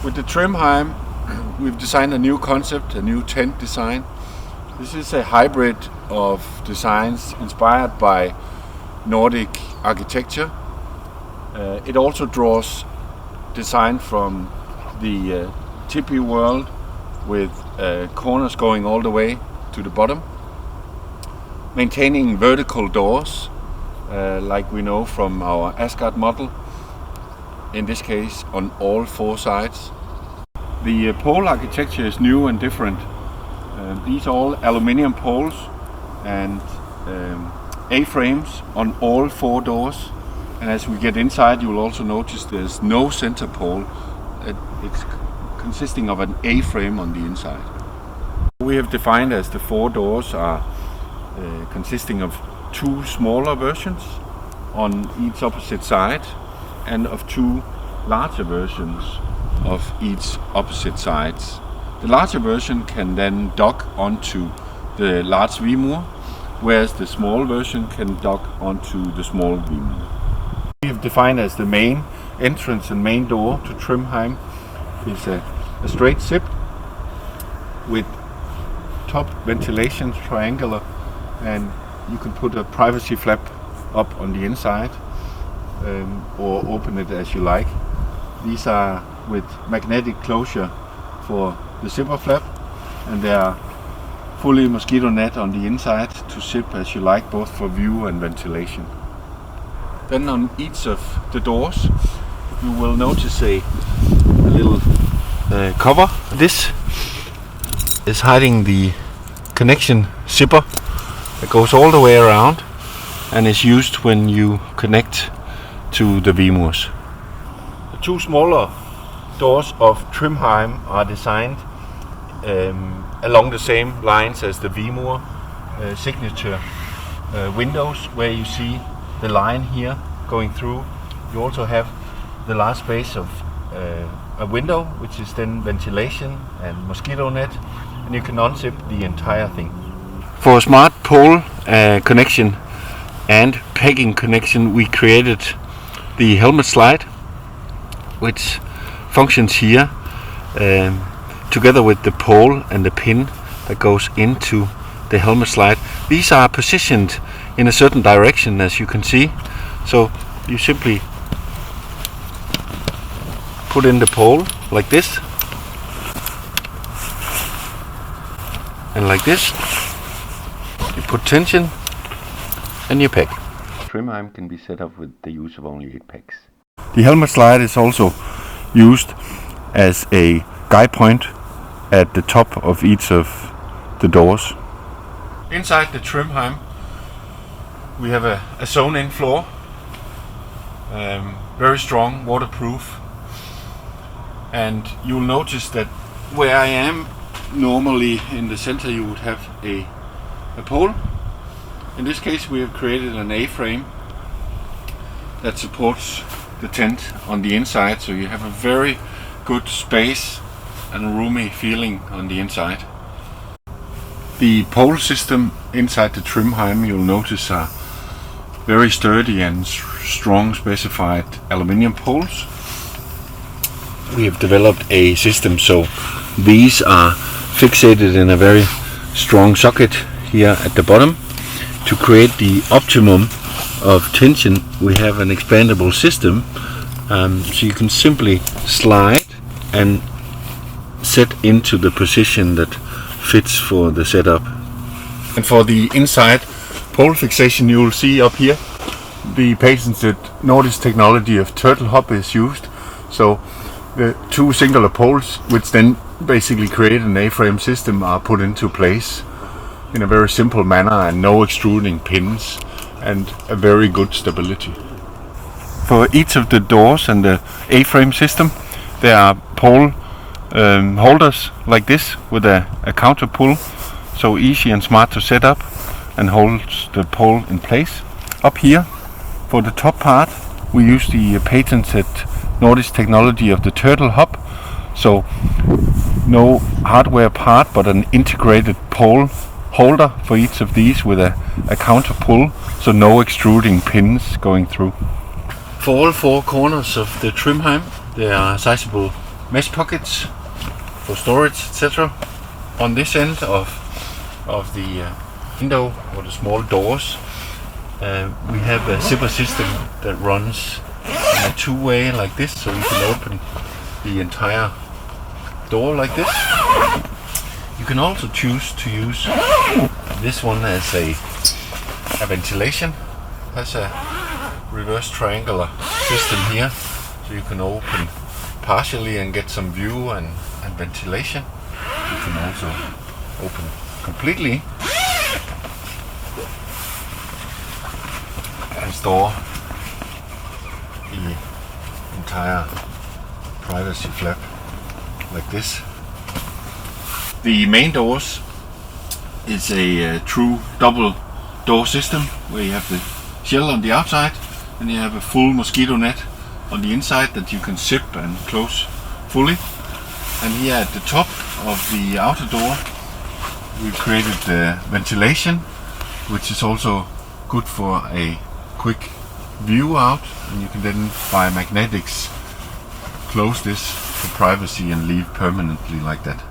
With the Thrymheim, we've designed a new concept, a new tent design. This is a hybrid of designs inspired by Nordic architecture. It also draws design from the tipi world, with corners going all the way to the bottom, maintaining vertical doors like we know from our Asgard model, in this case on all four sides. The pole architecture is new and different. These are all aluminium poles and A-frames on all four doors, and as we get inside you will also notice there's no center pole. It's consisting of an A-frame on the inside. We have defined as the four doors are consisting of two smaller versions on each opposite side and of two larger versions of each opposite sides. The larger version can then dock onto the large V-moor, whereas the small version can dock onto the small V-moor. We have defined as the main entrance and main door to Thrymheim is a straight zip with top ventilation, triangular, and you can put a privacy flap up on the inside or open it as you like. These are with magnetic closure for the zipper flap, and they are fully mosquito net on the inside to zip as you like, both for view and ventilation. Then on each of the doors you will notice a little cover. This is hiding the connection zipper that goes all the way around and is used when you connect to the V-moors. The two smaller doors of Thrymheim are designed along the same lines as the V-moor signature windows, where you see the line here going through. You also have the large space of a window, which is then ventilation and mosquito net, and you can unzip the entire thing. For a smart pole connection and pegging connection, we created the helmet slide, which functions here together with the pole and the pin that goes into the helmet slide. These are positioned in a certain direction, as you can see, so you simply put in the pole like this and like this. You put tension and you peg. Thrymheim can be set up with the use of only 8 pegs. The helmet slide is also used as a guide point at the top of each of the doors. Inside the Thrymheim we have a sewn-in floor, very strong, waterproof, and you'll notice that where I am, normally in the center you would have a pole. In this case we have created an A-frame that supports the tent on the inside, so you have a very good space and roomy feeling on the inside. The pole system inside the Thrymheim, you'll notice, are very sturdy and strong specified aluminium poles. We have developed a system so these are fixated in a very strong socket here at the bottom. To create the optimum of tension, we have an expandable system, so you can simply slide and set into the position that fits for the setup. And for the inside pole fixation, you will see up here the patented Nordic technology of turtle hub is used. So the two singular poles, which then basically create an A-frame system, are put into place in a very simple manner, and no extruding pins, and a very good stability. For each of the doors and the A-frame system there are pole holders like this with a counter pull, so easy and smart to set up and holds the pole in place. Up here for the top part we use the patented Nordic technology of the turtle hub, so no hardware part but an integrated pole holder for each of these with a counter pull, so no extruding pins going through. For all four corners of the Thrymheim there are sizable mesh pockets for storage, etc. On this end of the window, or the small doors, we have a zipper system that runs in a two-way like this, so you can open the entire door like this. You can also choose to use this one as a ventilation. It has a reverse triangular system here, so you can open partially and get some view and ventilation. You can also open completely and store the entire privacy flap like this. The main doors is a true double door system where you have the shell on the outside and you have a full mosquito net on the inside that you can zip and close fully. And here at the top of the outer door we created the ventilation, which is also good for a quick view out, and you can then by magnetics close this for privacy and leave permanently like that.